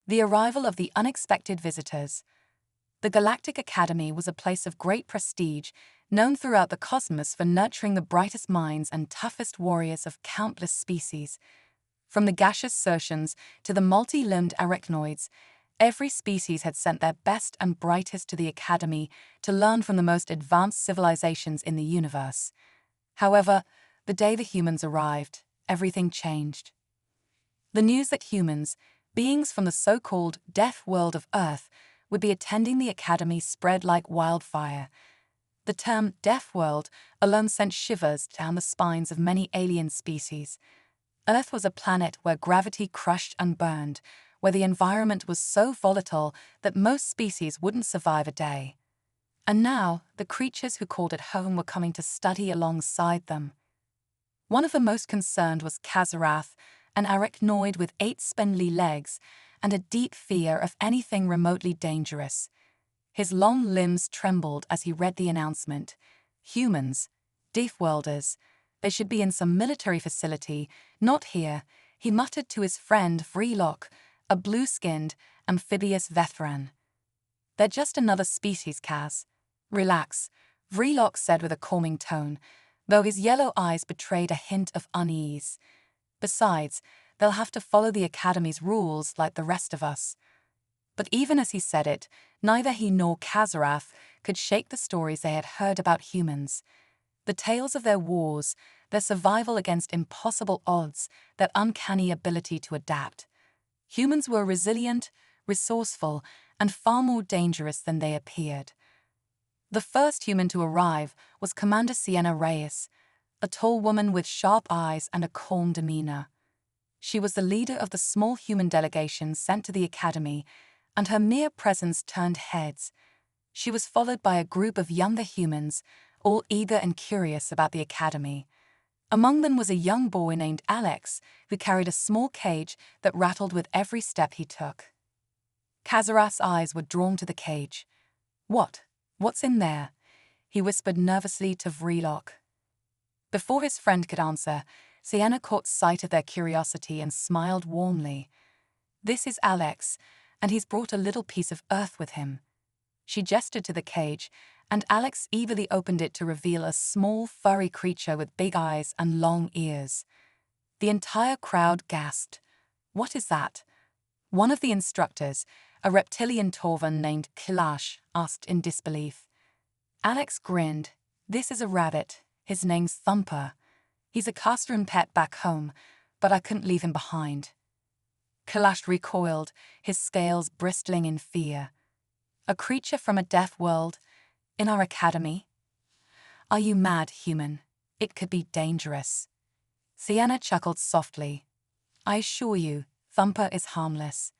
The arrival of the unexpected visitors. The Galactic Academy was a place of great prestige, known throughout the cosmos for nurturing the brightest minds and toughest warriors of countless species. From the gaseous Circeans to the multi-limbed arachnoids, every species had sent their best and brightest to the Academy to learn from the most advanced civilizations in the universe. However, the day the humans arrived, everything changed. The news that humans, beings from the so-called death world of Earth, would be attending the Academy spread like wildfire. The term death world alone sent shivers down the spines of many alien species. Earth was a planet where gravity crushed and burned, where the environment was so volatile that most species wouldn't survive a day. And now, the creatures who called it home were coming to study alongside them. One of the most concerned was Kazarath, an arachnoid with 8 spindly legs and a deep fear of anything remotely dangerous. His long limbs trembled as he read the announcement. Humans, Deathworlders, they should be in some military facility, not here, he muttered to his friend Vreelock, a blue-skinned, amphibious veteran. They're just another species, Kaz. Relax, Vreelock said with a calming tone, though his yellow eyes betrayed a hint of unease. Besides, they'll have to follow the Academy's rules like the rest of us. But even as he said it, neither he nor Kazarath could shake the stories they had heard about humans. The tales of their wars, their survival against impossible odds, their uncanny ability to adapt. Humans were resilient, resourceful, and far more dangerous than they appeared. The first human to arrive was Commander Sienna Reyes, a tall woman with sharp eyes and a calm demeanor. She was the leader of the small human delegation sent to the Academy, and her mere presence turned heads. She was followed by a group of younger humans, all eager and curious about the Academy. Among them was a young boy named Alex, who carried a small cage that rattled with every step he took. Kazarath's eyes were drawn to the cage. What's in there?" he whispered nervously to Vreelock. Before his friend could answer, Sienna caught sight of their curiosity and smiled warmly. "This is Alex, and he's brought a little piece of Earth with him." She gestured to the cage, and Alex eagerly opened it to reveal a small, furry creature with big eyes and long ears. The entire crowd gasped. "What is that?" One of the instructors, a reptilian Torvan named Kilash, asked in disbelief. Alex grinned. "This is a rabbit. His name's Thumper. He's a classroom pet back home, but I couldn't leave him behind." Kilash recoiled, his scales bristling in fear. "A creature from a death world? In our academy? Are you mad, human? It could be dangerous." Sienna chuckled softly. "I assure you, Thumper is harmless.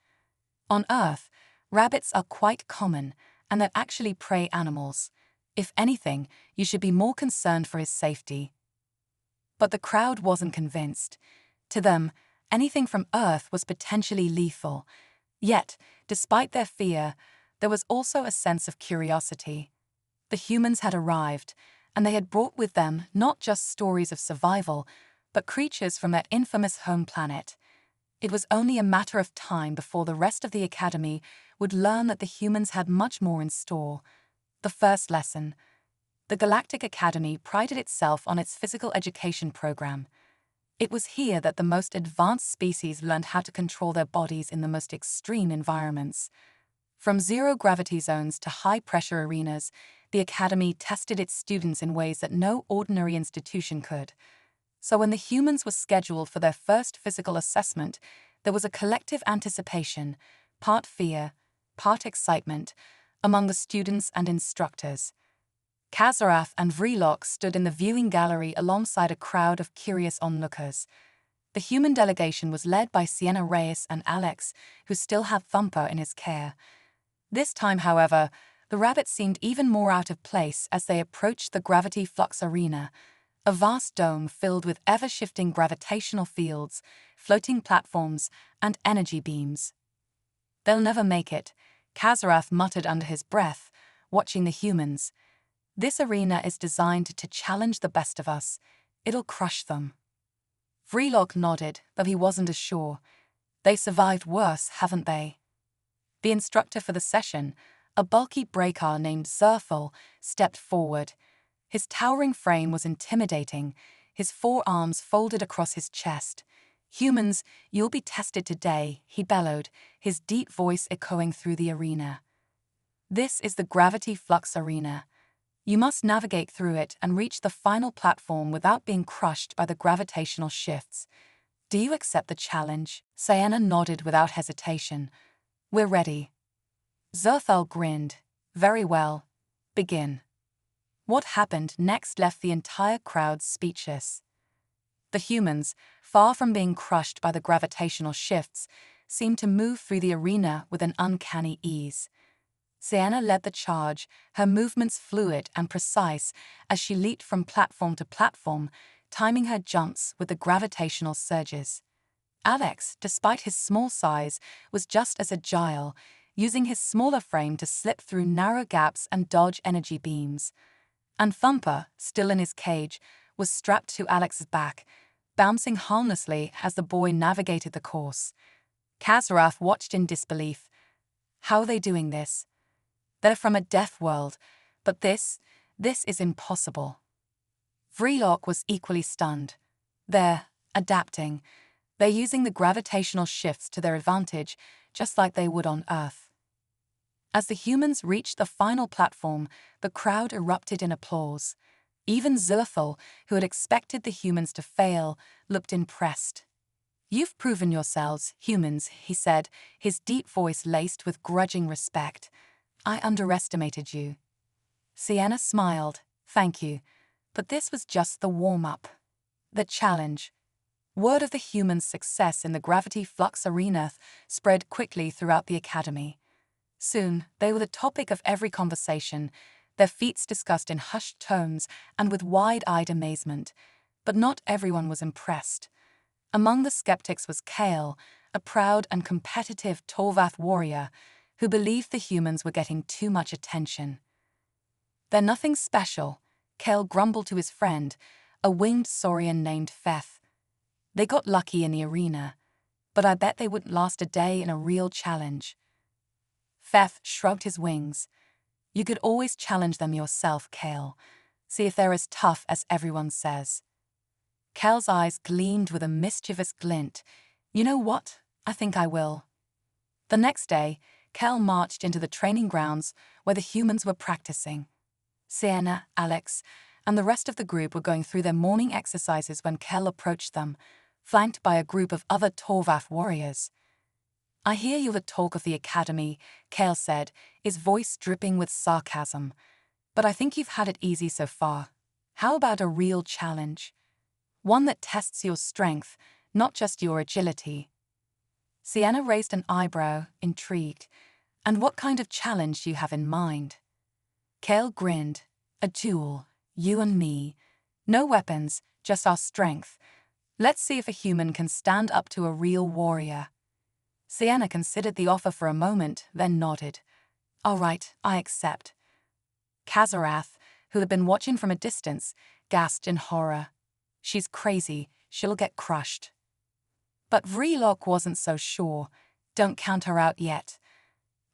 On Earth, rabbits are quite common, and they're actually prey animals. If anything, you should be more concerned for his safety." But the crowd wasn't convinced. To them, anything from Earth was potentially lethal. Yet, despite their fear, there was also a sense of curiosity. The humans had arrived, and they had brought with them not just stories of survival, but creatures from that infamous home planet. It was only a matter of time before the rest of the Academy would learn that the humans had much more in store. The first lesson. The Galactic Academy prided itself on its physical education program. It was here that the most advanced species learned how to control their bodies in the most extreme environments. From zero-gravity zones to high-pressure arenas, the Academy tested its students in ways that no ordinary institution could. So when the humans were scheduled for their first physical assessment, there was a collective anticipation, part fear, part excitement, among the students and instructors. Kazarath and Vreelock stood in the viewing gallery alongside a crowd of curious onlookers. The human delegation was led by Sienna Reyes and Alex, who still had Thumper in his care. This time, however, the rabbit seemed even more out of place as they approached the Gravity Flux Arena, a vast dome filled with ever-shifting gravitational fields, floating platforms, and energy beams. "They'll never make it," Kazarath muttered under his breath, watching the humans. "This arena is designed to challenge the best of us. It'll crush them." Vreelock nodded, though he wasn't as sure. "They survived worse, haven't they?" The instructor for the session, a bulky breaker named Zerthal, stepped forward. His towering frame was intimidating, his forearms folded across his chest. "Humans, you'll be tested today," he bellowed, his deep voice echoing through the arena. "This is the gravity flux arena. You must navigate through it and reach the final platform without being crushed by the gravitational shifts. Do you accept the challenge?" Sienna nodded without hesitation. "We're ready." Zerthal grinned. "Very well. Begin." What happened next left the entire crowd speechless. The humans, far from being crushed by the gravitational shifts, seemed to move through the arena with an uncanny ease. Sienna led the charge, her movements fluid and precise as she leaped from platform to platform, timing her jumps with the gravitational surges. Alex, despite his small size, was just as agile, using his smaller frame to slip through narrow gaps and dodge energy beams. And Thumper, still in his cage, was strapped to Alex's back, bouncing harmlessly as the boy navigated the course. Kazarath watched in disbelief. How are they doing this? They're from a death world, but this is impossible. Vreelock was equally stunned. They're adapting. They're using the gravitational shifts to their advantage, just like they would on Earth. As the humans reached the final platform, the crowd erupted in applause. Even Zilithal, who had expected the humans to fail, looked impressed. "You've proven yourselves, humans," he said, his deep voice laced with grudging respect. "I underestimated you." Sienna smiled. "Thank you. But this was just the warm-up. The challenge." Word of the humans' success in the gravity flux arena spread quickly throughout the academy. Soon, they were the topic of every conversation, their feats discussed in hushed tones and with wide-eyed amazement. But not everyone was impressed. Among the skeptics was Kale, a proud and competitive Torvath warrior, who believed the humans were getting too much attention. "They're nothing special," Kale grumbled to his friend, a winged saurian named Feth. "They got lucky in the arena, but I bet they wouldn't last a day in a real challenge." Feth shrugged his wings. "You could always challenge them yourself, Kale. See if they're as tough as everyone says." Kale's eyes gleamed with a mischievous glint. "You know what? I think I will." The next day, Kale marched into the training grounds where the humans were practicing. Sienna, Alex, and the rest of the group were going through their morning exercises when Kale approached them, flanked by a group of other Torvath warriors. "I hear you're the talk of the academy," Kale said, his voice dripping with sarcasm. "But I think you've had it easy so far. How about a real challenge? One that tests your strength, not just your agility." Sienna raised an eyebrow, intrigued. "And what kind of challenge do you have in mind?" Kale grinned. "A duel, you and me. No weapons, just our strength. Let's see if a human can stand up to a real warrior." Sienna considered the offer for a moment, then nodded. "All right, I accept." Kazarath, who had been watching from a distance, gasped in horror. "She's crazy, she'll get crushed." But Vreelock wasn't so sure. Don't count her out yet.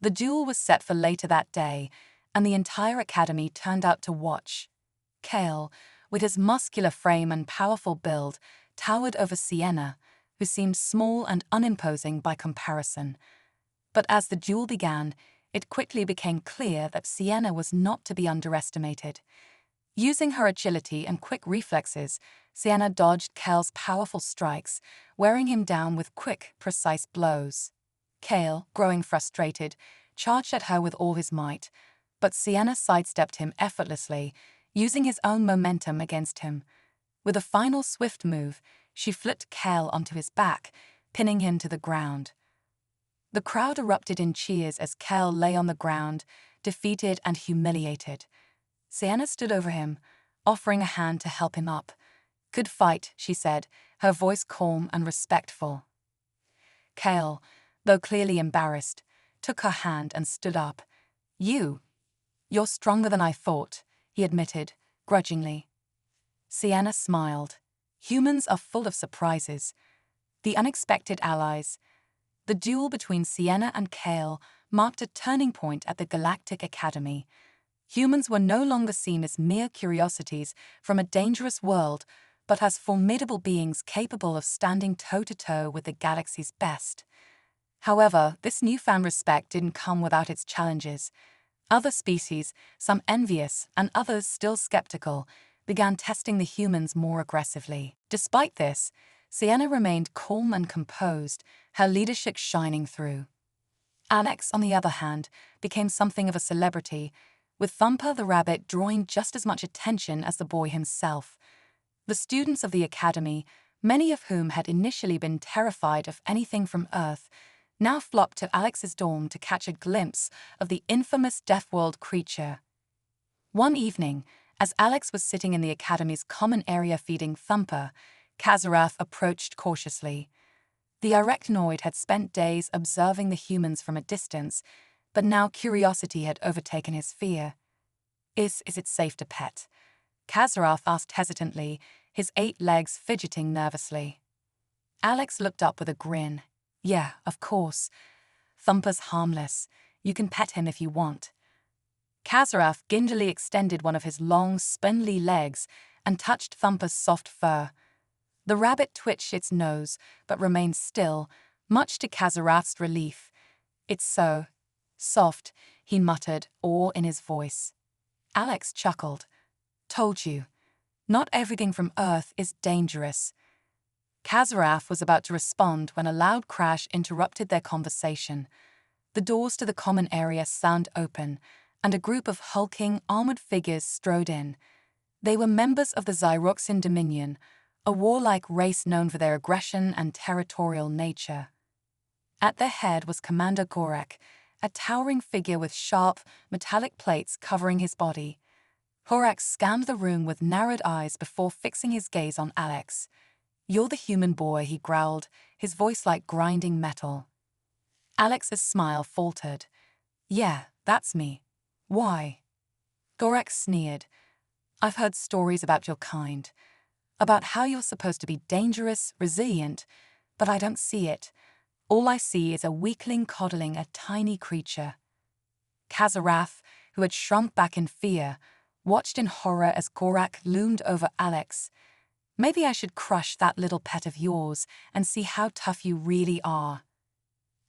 The duel was set for later that day, and the entire academy turned out to watch. Kale, with his muscular frame and powerful build, towered over Sienna, who seemed small and unimposing by comparison. But as the duel began, it quickly became clear that Sienna was not to be underestimated. Using her agility and quick reflexes, Sienna dodged Kale's powerful strikes, wearing him down with quick, precise blows. Kale, growing frustrated, charged at her with all his might, but Sienna sidestepped him effortlessly, using his own momentum against him. With a final swift move, she flipped Kale onto his back, pinning him to the ground. The crowd erupted in cheers as Kale lay on the ground, defeated and humiliated. Sienna stood over him, offering a hand to help him up. "Good fight," she said, her voice calm and respectful. Kale, though clearly embarrassed, took her hand and stood up. You're stronger than I thought," he admitted, grudgingly. Sienna smiled. Humans are full of surprises. The unexpected allies. The duel between Sienna and Kale marked a turning point at the Galactic Academy. Humans were no longer seen as mere curiosities from a dangerous world, but as formidable beings capable of standing toe-to-toe with the galaxy's best. However, this newfound respect didn't come without its challenges. Other species, some envious and others still skeptical, began testing the humans more aggressively. Despite this, Sienna remained calm and composed, her leadership shining through. Alex, on the other hand, became something of a celebrity, with Thumper the rabbit drawing just as much attention as the boy himself. The students of the academy, many of whom had initially been terrified of anything from Earth, now flocked to Alex's dorm to catch a glimpse of the infamous Deathworld creature. One evening, as Alex was sitting in the academy's common area feeding Thumper, Kazarath approached cautiously. The arachnoid had spent days observing the humans from a distance, but now curiosity had overtaken his fear. Is it safe to pet? Kazarath asked hesitantly, his 8 legs fidgeting nervously. Alex looked up with a grin. Yeah, of course. Thumper's harmless. You can pet him if you want. Kazarath gingerly extended one of his long, spindly legs and touched Thumper's soft fur. The rabbit twitched its nose, but remained still, much to Kazarath's relief. It's so soft, he muttered, awe in his voice. Alex chuckled. Told you. Not everything from Earth is dangerous. Kazarath was about to respond when a loud crash interrupted their conversation. The doors to the common area slammed open, and a group of hulking, armored figures strode in. They were members of the Xyroxian Dominion, a warlike race known for their aggression and territorial nature. At their head was Commander Gorak, a towering figure with sharp, metallic plates covering his body. Gorak scanned the room with narrowed eyes before fixing his gaze on Alex. You're the human boy, he growled, his voice like grinding metal. Alex's smile faltered. Yeah, that's me. Why? Gorak sneered. I've heard stories about your kind, about how you're supposed to be dangerous, resilient, but I don't see it. All I see is a weakling coddling a tiny creature. Kazarath, who had shrunk back in fear, watched in horror as Gorak loomed over Alex. Maybe I should crush that little pet of yours and see how tough you really are.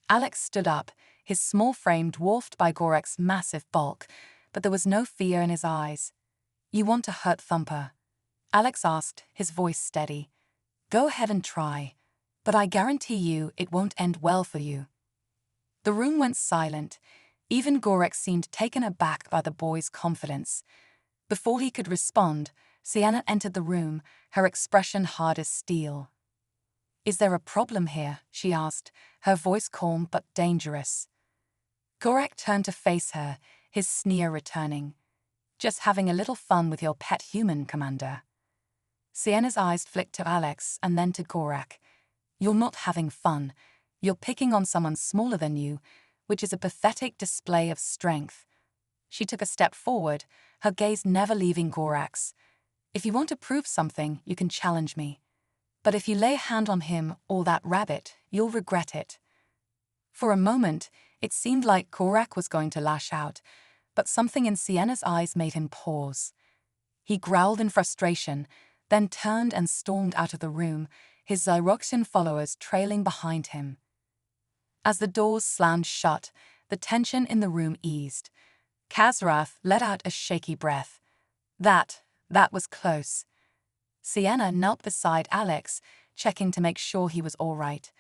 Alex stood up, his small frame dwarfed by Gorak's massive bulk, but there was no fear in his eyes. You want to hurt Thumper? Alex asked, his voice steady. Go ahead and try, but I guarantee you it won't end well for you. The room went silent. Even Gorak seemed taken aback by the boy's confidence. Before he could respond, Sienna entered the room, her expression hard as steel. Is there a problem here? She asked, her voice calm but dangerous. Gorak turned to face her, his sneer returning. Just having a little fun with your pet human, Commander. Sienna's eyes flicked to Alex and then to Gorak. You're not having fun. You're picking on someone smaller than you, which is a pathetic display of strength. She took a step forward, her gaze never leaving Gorak's. If you want to prove something, you can challenge me. But if you lay a hand on him or that rabbit, you'll regret it. For a moment, it seemed like Gorak was going to lash out, but something in Sienna's eyes made him pause. He growled in frustration, then turned and stormed out of the room, his Xyroxian followers trailing behind him. As the doors slammed shut, the tension in the room eased. Kazarath let out a shaky breath. That was close. Sienna knelt beside Alex, checking to make sure he was all right.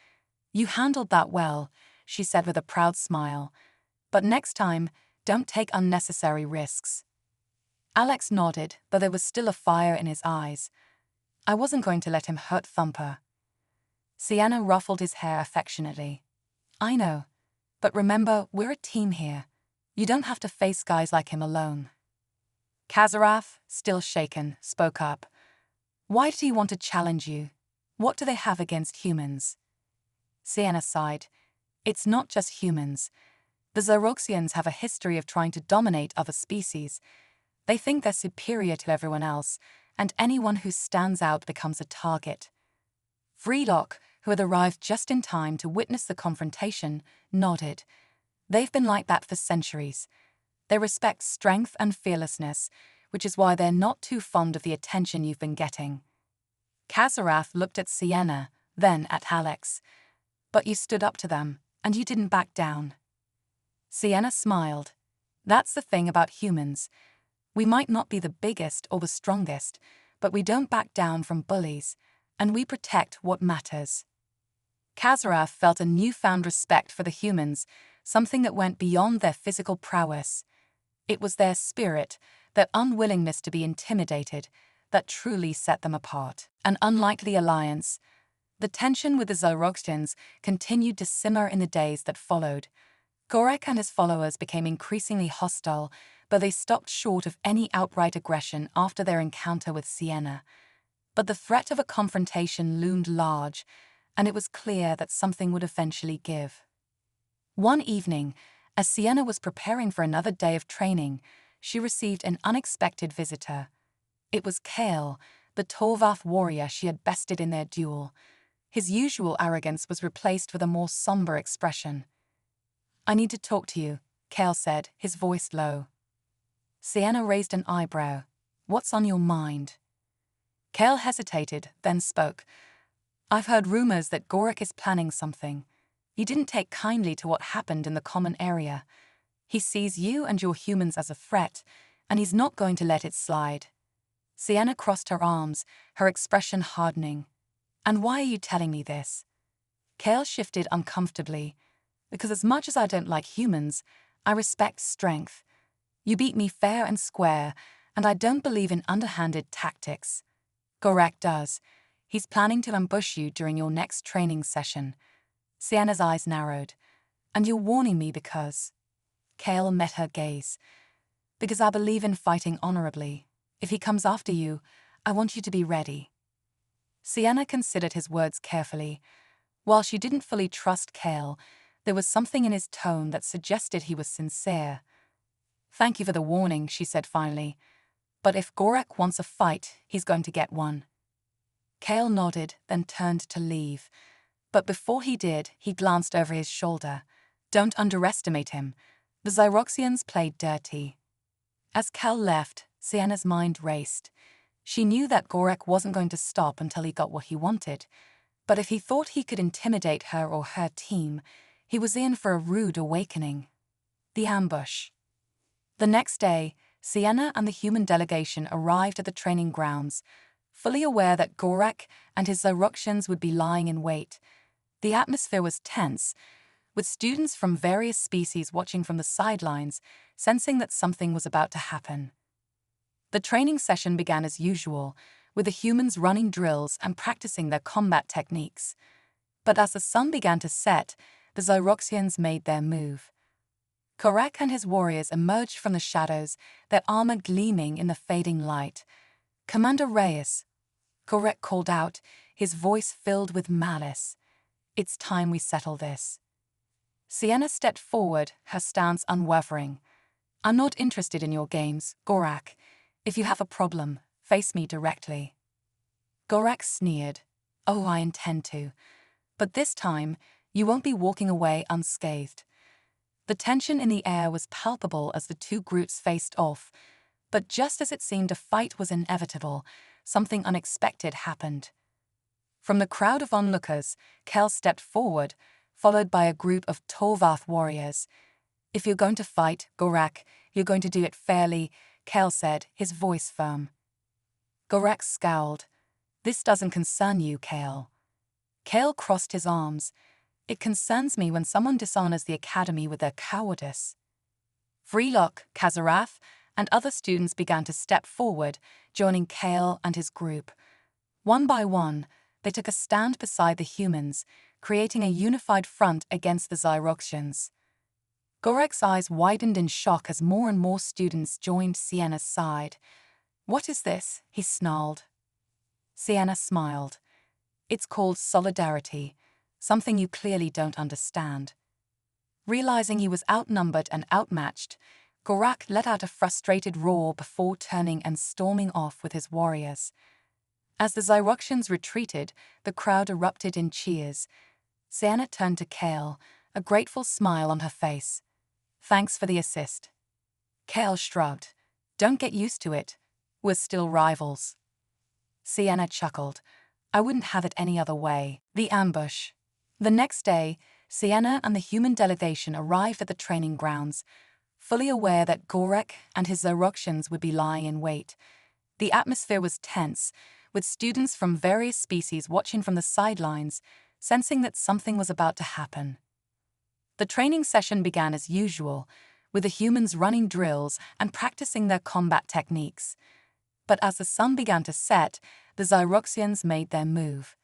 You handled that well, she said with a proud smile. But next time, don't take unnecessary risks. Alex nodded, though there was still a fire in his eyes. I wasn't going to let him hurt Thumper. Sienna ruffled his hair affectionately. I know, but remember, we're a team here. You don't have to face guys like him alone. Kazarath, still shaken, spoke up. Why did he want to challenge you? What do they have against humans? Sienna sighed. It's not just humans. The Xyroxians have a history of trying to dominate other species. They think they're superior to everyone else, and anyone who stands out becomes a target. Vreelock, who had arrived just in time to witness the confrontation, nodded. They've been like that for centuries. They respect strength and fearlessness, which is why they're not too fond of the attention you've been getting. Kazarath looked at Sienna, then at Alex. But you stood up to them, and you didn't back down. Sienna smiled. That's the thing about humans. We might not be the biggest or the strongest, but we don't back down from bullies, and we protect what matters. Kazarath felt a newfound respect for the humans, something that went beyond their physical prowess. It was their spirit, their unwillingness to be intimidated, that truly set them apart. An unlikely alliance. The tension with the Zyroxians continued to simmer in the days that followed. Gorek and his followers became increasingly hostile, but they stopped short of any outright aggression after their encounter with Sienna. But the threat of a confrontation loomed large, and it was clear that something would eventually give. One evening, as Sienna was preparing for another day of training, she received an unexpected visitor. It was Kale, the Torvath warrior she had bested in their duel. His usual arrogance was replaced with a more somber expression. "I need to talk to you," Kale said, his voice low. Sienna raised an eyebrow. "What's on your mind?" Kale hesitated, then spoke. "I've heard rumors that Gorek is planning something. He didn't take kindly to what happened in the common area. He sees you and your humans as a threat, and he's not going to let it slide." Sienna crossed her arms, her expression hardening. "And why are you telling me this?" Kale shifted uncomfortably. "Because as much as I don't like humans, I respect strength. You beat me fair and square, and I don't believe in underhanded tactics. Gorek does. He's planning to ambush you during your next training session." Sienna's eyes narrowed. "And you're warning me because—" Kale met her gaze. "Because I believe in fighting honorably. If he comes after you, I want you to be ready." Sienna considered his words carefully. While she didn't fully trust Kale, there was something in his tone that suggested he was sincere. "Thank you for the warning," she said finally. "But if Gorek wants a fight, he's going to get one." Kale nodded, then turned to leave. But before he did, he glanced over his shoulder. "Don't underestimate him. The Zyroxians played dirty." As Kale left, Sienna's mind raced. She knew that Gorek wasn't going to stop until he got what he wanted. But if he thought he could intimidate her or her team, he was in for a rude awakening. The ambush. The next day, Sienna and the human delegation arrived at the training grounds, fully aware that Gorek and his Zyroxians would be lying in wait. The atmosphere was tense, with students from various species watching from the sidelines, sensing that something was about to happen. The training session began as usual, with the humans running drills and practicing their combat techniques. But as the sun began to set, the Zyroxians made their move. Gorek and his warriors emerged from the shadows, their armor gleaming in the fading light. "Commander Reyes," Gorek called out, his voice filled with malice. "It's time we settle this." Sienna stepped forward, her stance unwavering. "I'm not interested in your games, Gorek. If you have a problem, face me directly." Gorek sneered. "Oh, I intend to. But this time, you won't be walking away unscathed." The tension in the air was palpable as the two groups faced off, but just as it seemed a fight was inevitable, something unexpected happened. From the crowd of onlookers, Kel stepped forward, followed by a group of Torvath warriors. "If you're going to fight, Gorek, you're going to do it fairly," Kel said, his voice firm. Gorek scowled. "This doesn't concern you, Kale." Kale crossed his arms. "It concerns me when someone dishonors the academy with their cowardice." Vreelock, Kazarath, and other students began to step forward, joining Kale and his group. One by one, they took a stand beside the humans, creating a unified front against the Zyroxians. Gorek's eyes widened in shock as more and more students joined Sienna's side. "What is this?" he snarled. Sienna smiled. "It's called solidarity, something you clearly don't understand." Realizing he was outnumbered and outmatched, Gorek let out a frustrated roar before turning and storming off with his warriors. As the Xyroxians retreated, the crowd erupted in cheers. Sienna turned to Kale, a grateful smile on her face. "Thanks for the assist." Kale shrugged. "Don't get used to it. We're still rivals." Sienna chuckled. "I wouldn't have it any other way." The ambush. The next day, Sienna and the human delegation arrived at the training grounds, fully aware that Gorek and his Xyroxians would be lying in wait. The atmosphere was tense, with students from various species watching from the sidelines, sensing that something was about to happen. The training session began as usual, with the humans running drills and practicing their combat techniques. But as the sun began to set, the Xyroxians made their move.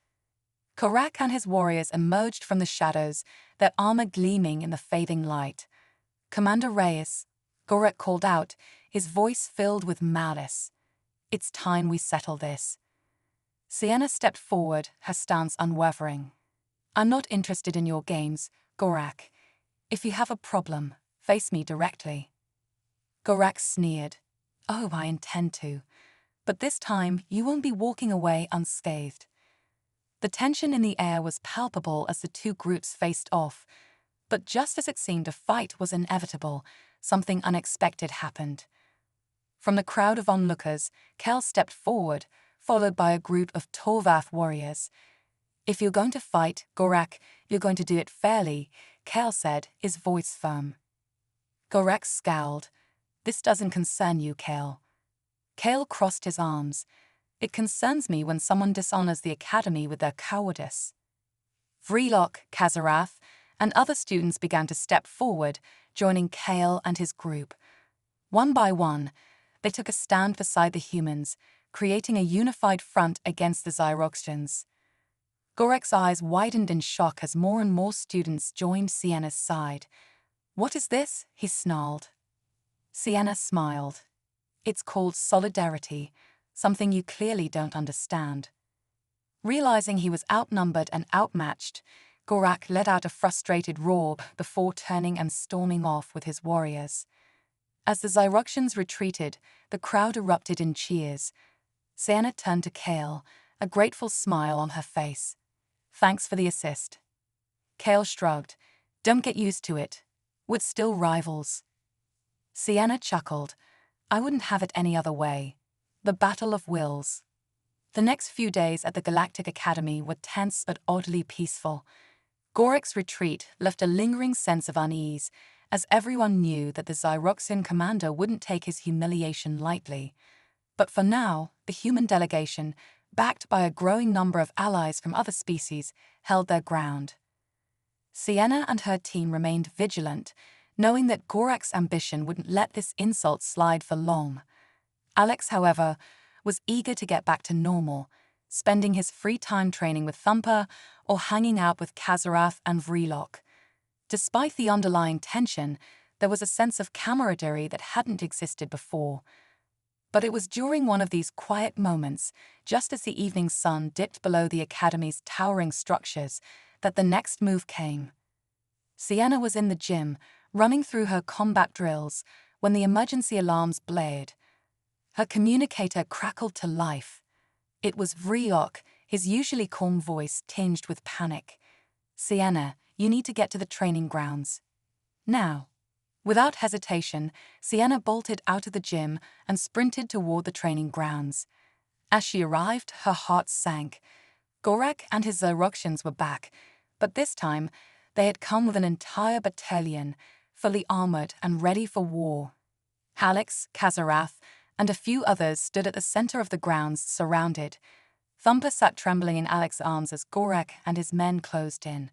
Korak and his warriors emerged from the shadows, their armor gleaming in the fading light. "Commander Reyes," Gorek called out, his voice filled with malice. "It's time we settle this." Sienna stepped forward, her stance unwavering. "I'm not interested in your games, Gorak. If you have a problem, face me directly." Gorak sneered. "Oh, I intend to. But this time, you won't be walking away unscathed." The tension in the air was palpable as the two groups faced off. But just as it seemed a fight was inevitable, something unexpected happened. From the crowd of onlookers, Kel stepped forward, followed by a group of Torvath warriors. "If you're going to fight, Gorak, you're going to do it fairly," Kel said, his voice firm. Gorak scowled. "This doesn't concern you, Kel." Kel crossed his arms. "It concerns me when someone dishonors the academy with their cowardice." Vrelok, Kazarath, and other students began to step forward, joining Kale and his group. One by one, they took a stand beside the humans, creating a unified front against the Xyroxians. Gorek's eyes widened in shock as more and more students joined Sienna's side. "What is this?" he snarled. Sienna smiled. "It's called solidarity, something you clearly don't understand." Realizing he was outnumbered and outmatched, Gorak let out a frustrated roar before turning and storming off with his warriors. As the Xyroxians retreated, the crowd erupted in cheers. Sienna turned to Kale, a grateful smile on her face. "Thanks for the assist." Kale shrugged. "Don't get used to it. We're still rivals." Sienna chuckled. "I wouldn't have it any other way." The Battle of Wills. The next few days at the Galactic Academy were tense but oddly peaceful. Gorek's retreat left a lingering sense of unease, as everyone knew that the Xyroxian commander wouldn't take his humiliation lightly. But for now, the human delegation, backed by a growing number of allies from other species, held their ground. Sienna and her team remained vigilant, knowing that Gorek's ambition wouldn't let this insult slide for long. Alex, however, was eager to get back to normal, spending his free time training with Thumper or hanging out with Kazarath and Vrelok. Despite the underlying tension, there was a sense of camaraderie that hadn't existed before. But it was during one of these quiet moments, just as the evening sun dipped below the academy's towering structures, that the next move came. Sienna was in the gym, running through her combat drills, when the emergency alarms blared. Her communicator crackled to life. It was Vrelok, his usually calm voice tinged with panic. "Sienna, you need to get to the training grounds. Now." Without hesitation, Sienna bolted out of the gym and sprinted toward the training grounds. As she arrived, her heart sank. Gorak and his Xyroxians were back, but this time, they had come with an entire battalion, fully armored and ready for war. Alex, Kazarath, and a few others stood at the center of the grounds, surrounded. Thumper sat trembling in Alex's arms as Gorak and his men closed in.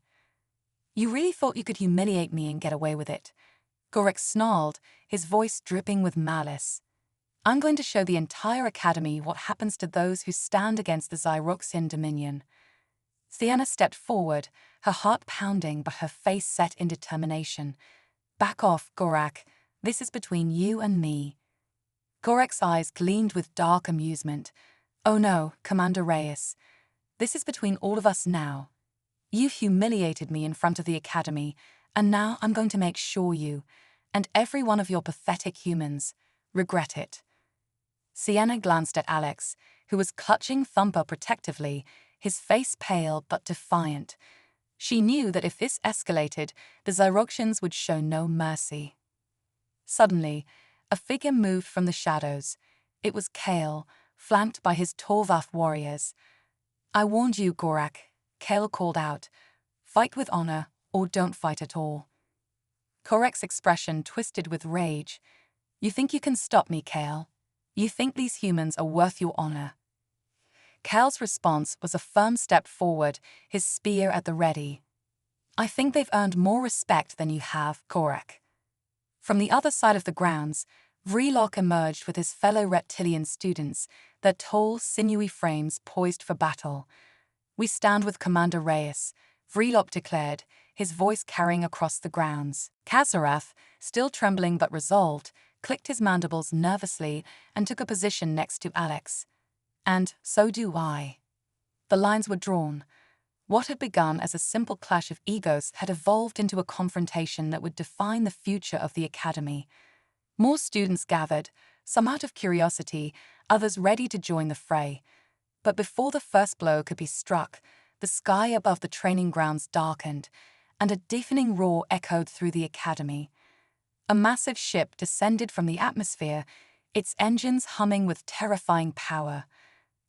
"You really thought you could humiliate me and get away with it?" Gorak snarled, his voice dripping with malice. "I'm going to show the entire academy what happens to those who stand against the Xyroxian dominion." Sienna stepped forward, her heart pounding but her face set in determination. "Back off, Gorak. This is between you and me." Gorak's eyes gleamed with dark amusement. "Oh no, Commander Reyes. This is between all of us now. You humiliated me in front of the academy, and now I'm going to make sure you, and every one of your pathetic humans, regret it." Sienna glanced at Alex, who was clutching Thumper protectively, his face pale but defiant. She knew that if this escalated, the Xyroxians would show no mercy. Suddenly, a figure moved from the shadows. It was Kale, flanked by his Torvath warriors. "I warned you, Gorak," Kale called out. "Fight with honor, or don't fight at all." Gorak's expression twisted with rage. "You think you can stop me, Kale? You think these humans are worth your honor?" Kale's response was a firm step forward, his spear at the ready. "I think they've earned more respect than you have, Gorak." From the other side of the grounds, Vreelock emerged with his fellow reptilian students, their tall, sinewy frames poised for battle. "We stand with Commander Reyes," Vreelock declared, his voice carrying across the grounds. Kazarath, still trembling but resolved, clicked his mandibles nervously and took a position next to Alex. "And so do I." The lines were drawn. What had begun as a simple clash of egos had evolved into a confrontation that would define the future of the Academy. More students gathered, some out of curiosity, others ready to join the fray. But before the first blow could be struck, the sky above the training grounds darkened, and a deafening roar echoed through the Academy. A massive ship descended from the atmosphere, its engines humming with terrifying power.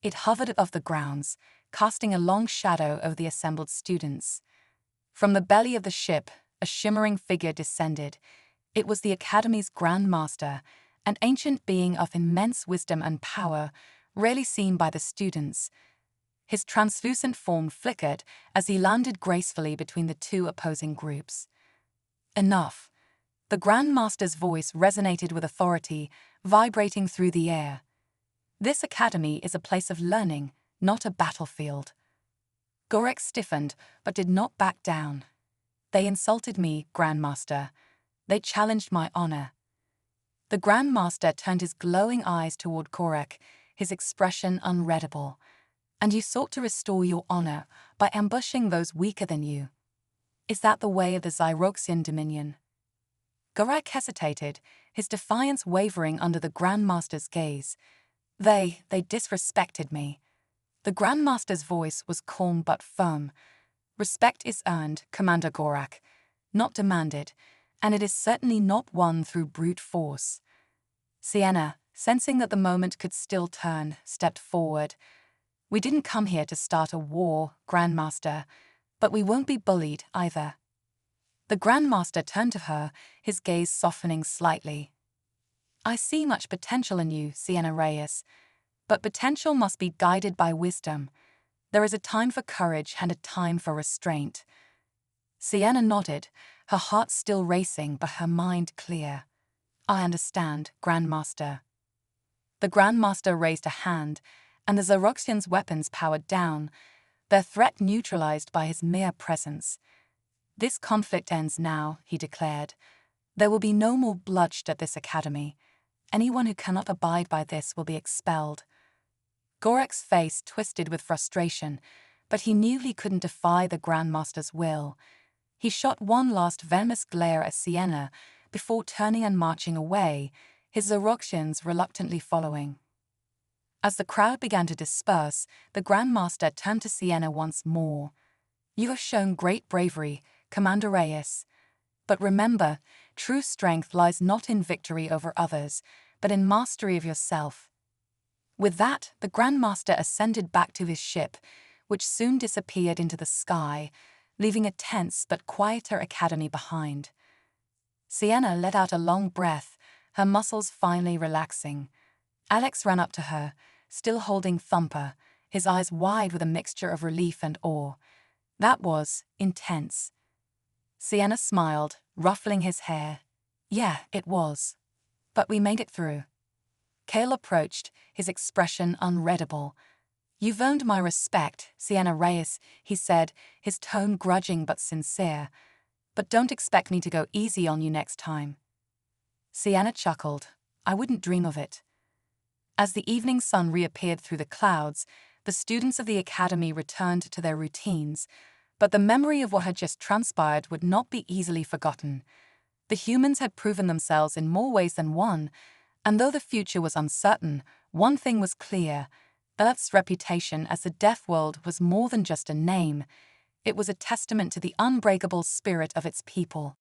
It hovered above the grounds, casting a long shadow over the assembled students. From the belly of the ship, a shimmering figure descended. It was the Academy's Grand Master, an ancient being of immense wisdom and power, rarely seen by the students. His translucent form flickered as he landed gracefully between the two opposing groups. "Enough." The Grand Master's voice resonated with authority, vibrating through the air. "This Academy is a place of learning, not a battlefield." Gorak stiffened, but did not back down. "They insulted me, Grand Master. They challenged my honor." The Grand Master turned his glowing eyes toward Gorak, his expression unreadable. "And you sought to restore your honor by ambushing those weaker than you. Is that the way of the Xyroxian Dominion?" Gorak hesitated, his defiance wavering under the Grand Master's gaze. They disrespected me." The Grand Master's voice was calm but firm. "Respect is earned, Commander Gorak, not demanded, and it is certainly not won through brute force." Sienna, sensing that the moment could still turn, stepped forward. "We didn't come here to start a war, Grand Master, but we won't be bullied either." The Grand Master turned to her, his gaze softening slightly. "I see much potential in you, Sienna Reyes, but potential must be guided by wisdom. There is a time for courage and a time for restraint." Sienna nodded, her heart still racing but her mind clear. "I understand, Grand Master." The Grand Master raised a hand, and the Xyroxians' weapons powered down, their threat neutralized by his mere presence. "This conflict ends now," he declared. "There will be no more bloodshed at this Academy. Anyone who cannot abide by this will be expelled." Gorak's face twisted with frustration, but he knew he couldn't defy the Grand Master's will. He shot one last venomous glare at Sienna before turning and marching away, his Xyroxians reluctantly following. As the crowd began to disperse, the Grand Master turned to Sienna once more. "You have shown great bravery, Commander Reyes. But remember, true strength lies not in victory over others, but in mastery of yourself." With that, the Grand Master ascended back to his ship, which soon disappeared into the sky, leaving a tense but quieter Academy behind. Sienna let out a long breath, her muscles finally relaxing. Alex ran up to her, still holding Thumper, his eyes wide with a mixture of relief and awe. That was intense. Sienna smiled, ruffling his hair. "Yeah, it was. But we made it through." Kale approached, his expression unreadable. "You've earned my respect, Sienna Reyes," he said, his tone grudging but sincere. "But don't expect me to go easy on you next time." Sienna chuckled. "I wouldn't dream of it." As the evening sun reappeared through the clouds, the students of the Academy returned to their routines, but the memory of what had just transpired would not be easily forgotten. The humans had proven themselves in more ways than one, and though the future was uncertain, One thing was clear: Earth's reputation as the Death World was more than just a name. It was a testament to the unbreakable spirit of its people.